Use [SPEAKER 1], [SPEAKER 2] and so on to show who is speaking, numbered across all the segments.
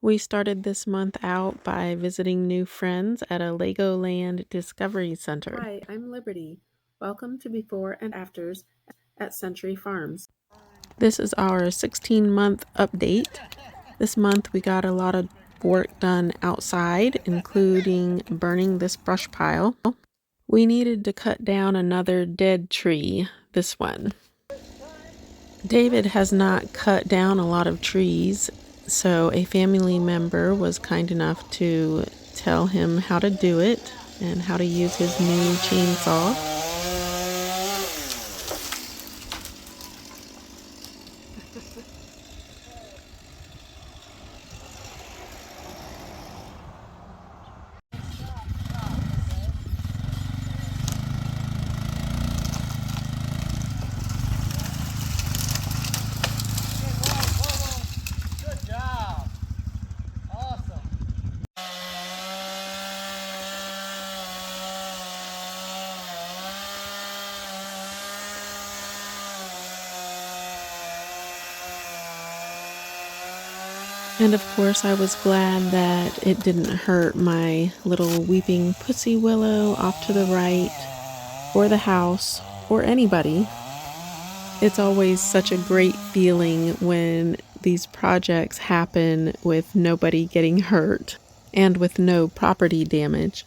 [SPEAKER 1] We started this month out by visiting new friends at a Legoland Discovery Center.
[SPEAKER 2] Hi, I'm Liberty. Welcome to Before and Afters at Century Farms.
[SPEAKER 1] This is our 16-month update. This month we got a lot of work done outside, including burning this brush pile. We needed to cut down another dead tree, this one. David has not cut down a lot of trees, so a family member was kind enough to tell him how to do it and how to use his new chainsaw.
[SPEAKER 3] Good job. Awesome.
[SPEAKER 1] And of course, I was glad that it didn't hurt my little weeping pussy willow off to the right, or the house, or anybody. It's always such a great feeling when these projects happen with nobody getting hurt and with no property damage.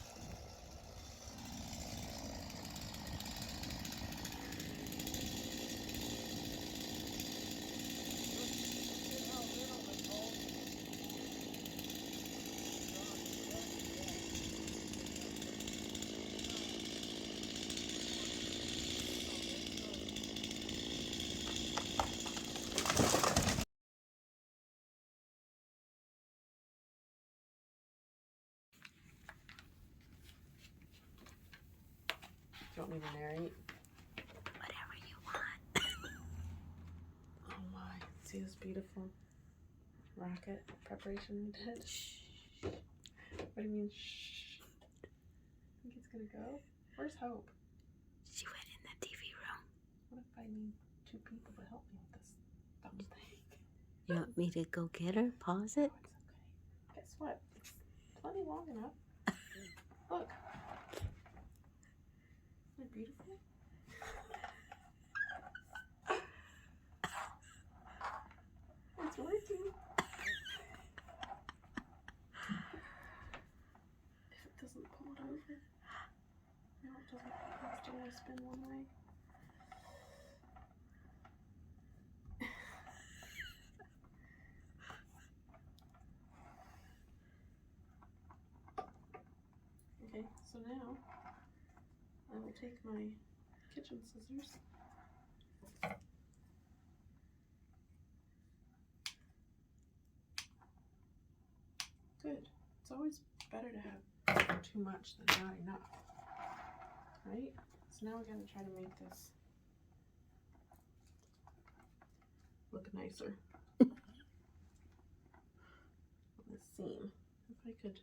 [SPEAKER 1] Do you want me to narrate?
[SPEAKER 4] Whatever you want.
[SPEAKER 1] Oh my, see this beautiful rocket preparation we did? What do you mean, shh? Think it's gonna go? Where's Hope?
[SPEAKER 4] She went in the TV room.
[SPEAKER 1] What if I need two people to help me with this dumb thing?
[SPEAKER 4] You want me to go get her? Pause it?
[SPEAKER 1] Oh, it's okay. Guess what? It's plenty long enough. Look. Isn't it beautiful? It's working. If it doesn't pull it over. No, it doesn't. It still only spin one way. Okay, so now I will take my kitchen scissors good. It's always better to have too much than not enough, right? So now we're going to try to make this look nicer on the seam. If I could.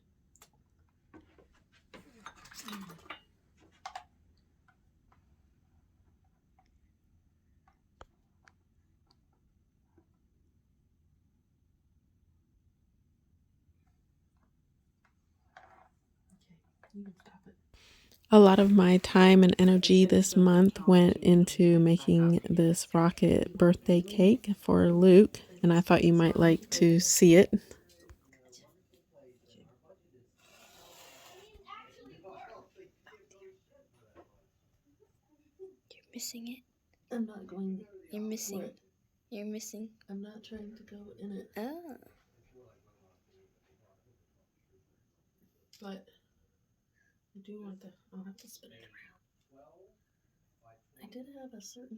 [SPEAKER 1] Okay, you can stop it. A lot of my time and energy this month went into making this rocket birthday cake for Luke, and I thought you might like to see it.
[SPEAKER 4] You're missing it.
[SPEAKER 1] I'm not going.
[SPEAKER 4] You're missing.
[SPEAKER 1] What?
[SPEAKER 4] You're missing.
[SPEAKER 1] I'm not trying to go in it.
[SPEAKER 4] Oh.
[SPEAKER 1] But I do want the. I'll have to spin it around. I did have a certain.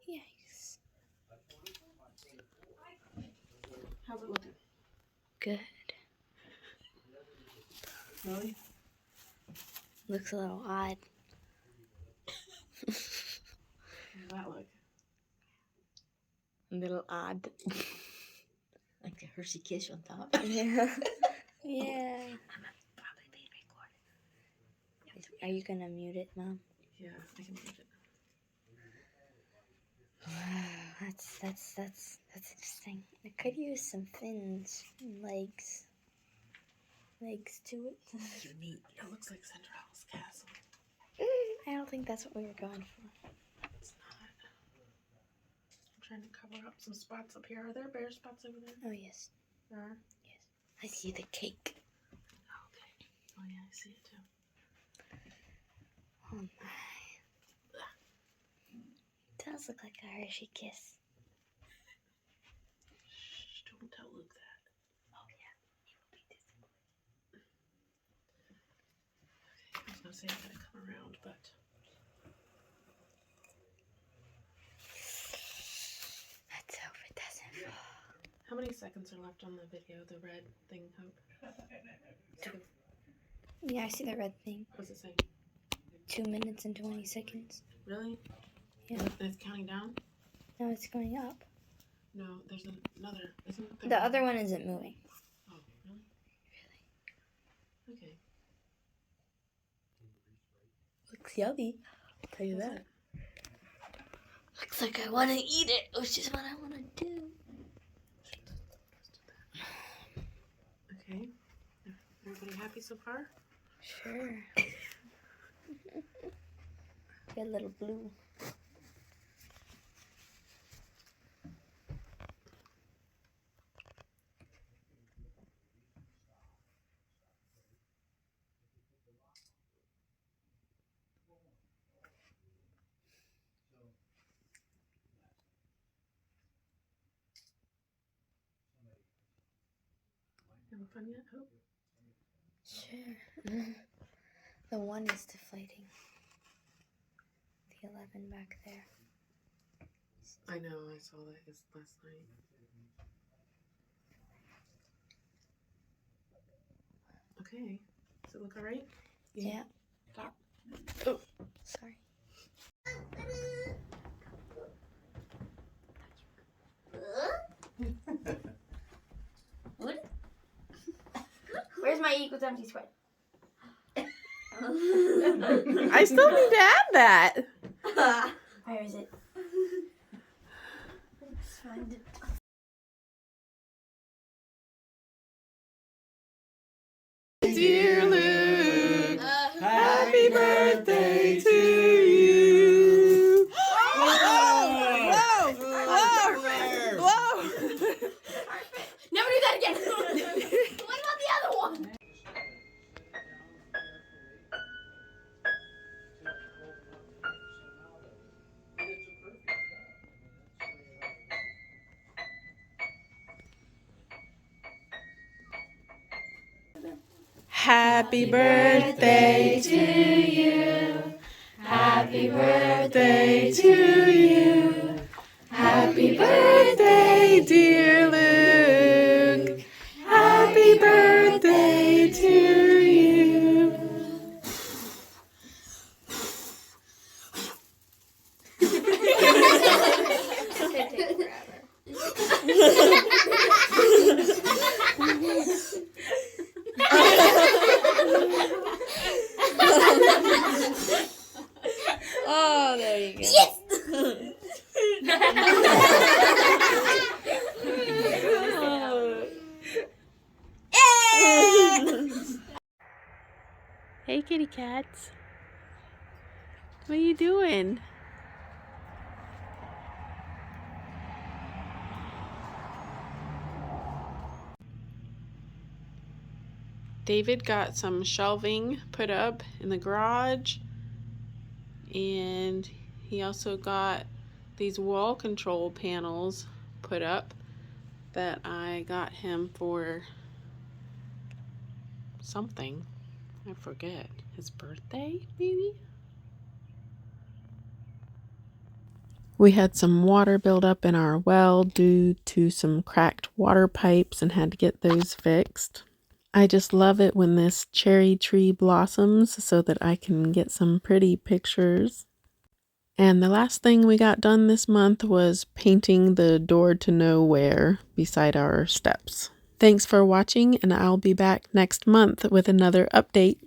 [SPEAKER 4] Yikes.
[SPEAKER 1] How's it looking?
[SPEAKER 4] Good.
[SPEAKER 1] Really?
[SPEAKER 4] Looks a little odd.
[SPEAKER 1] How does that look?
[SPEAKER 4] A little odd.
[SPEAKER 5] Like the Hershey Kiss on top.
[SPEAKER 4] Yeah. Yeah. I'm probably being recorded. Are you gonna mute it, Mom?
[SPEAKER 2] Yeah, I can move it.
[SPEAKER 4] Wow, that's interesting. I could use some fins and legs to it.
[SPEAKER 2] Neat. It looks like Cinderella's castle.
[SPEAKER 4] I don't think that's what we were going for.
[SPEAKER 2] It's not. I'm trying to cover up some spots up here. Are there bare spots over there?
[SPEAKER 4] Oh yes,
[SPEAKER 2] There are.
[SPEAKER 4] yes. I see the cake.
[SPEAKER 2] Okay. Oh yeah, I see it too.
[SPEAKER 4] Oh my. It does look like a Hershey Kiss.
[SPEAKER 2] Shh, don't tell Luke that.
[SPEAKER 4] Oh yeah, he will be disappointed.
[SPEAKER 2] Okay, I was gonna say I gotta come around, but
[SPEAKER 4] Let's hope it doesn't fall.
[SPEAKER 2] how many seconds are left on the video? The red thing, Hope.
[SPEAKER 4] Yeah, I see the red thing.
[SPEAKER 2] What's it saying?
[SPEAKER 4] 2 minutes and 20 seconds.
[SPEAKER 2] Really?
[SPEAKER 4] Yeah.
[SPEAKER 2] And it's counting down?
[SPEAKER 4] No, it's going up.
[SPEAKER 2] No, there's another. Isn't there
[SPEAKER 4] The other one isn't moving.
[SPEAKER 2] Oh, really? Okay.
[SPEAKER 4] Looks yummy. I'll tell you
[SPEAKER 2] Does
[SPEAKER 4] that.
[SPEAKER 2] it?
[SPEAKER 4] Looks like I want to eat it, which is what I want to do.
[SPEAKER 2] Okay. Everybody happy so far?
[SPEAKER 4] Sure. Get a little blue.
[SPEAKER 2] Having fun yet, Hope?
[SPEAKER 4] Sure. The one is deflating. The 11 back there.
[SPEAKER 2] I know, I saw that last night. Okay. Does it look alright?
[SPEAKER 4] Yeah.
[SPEAKER 2] Stop.
[SPEAKER 4] Oh, sorry.
[SPEAKER 5] What? Where's my equals empty spread?
[SPEAKER 1] I still need to add that.
[SPEAKER 5] Where is it? Let's find it.
[SPEAKER 1] Dear Luke, happy birthday to you. Whoa! Whoa! Whoa!
[SPEAKER 5] Never do that again. What about the other one?
[SPEAKER 1] Happy birthday to you. Happy birthday to you. Happy birthday, dear Luke. Happy birthday to you.
[SPEAKER 4] It's gonna take forever. Oh, there you go.
[SPEAKER 5] Yes!
[SPEAKER 1] Hey, kitty cats. What are you doing? David got some shelving put up in the garage, and he also got these wall control panels put up that I got him for something. I forget. His birthday, maybe? We had some water build up in our well due to some cracked water pipes and had to get those fixed. I just love it when this cherry tree blossoms so that I can get some pretty pictures. And the last thing we got done this month was painting the door to nowhere beside our steps. Thanks for watching, and I'll be back next month with another update.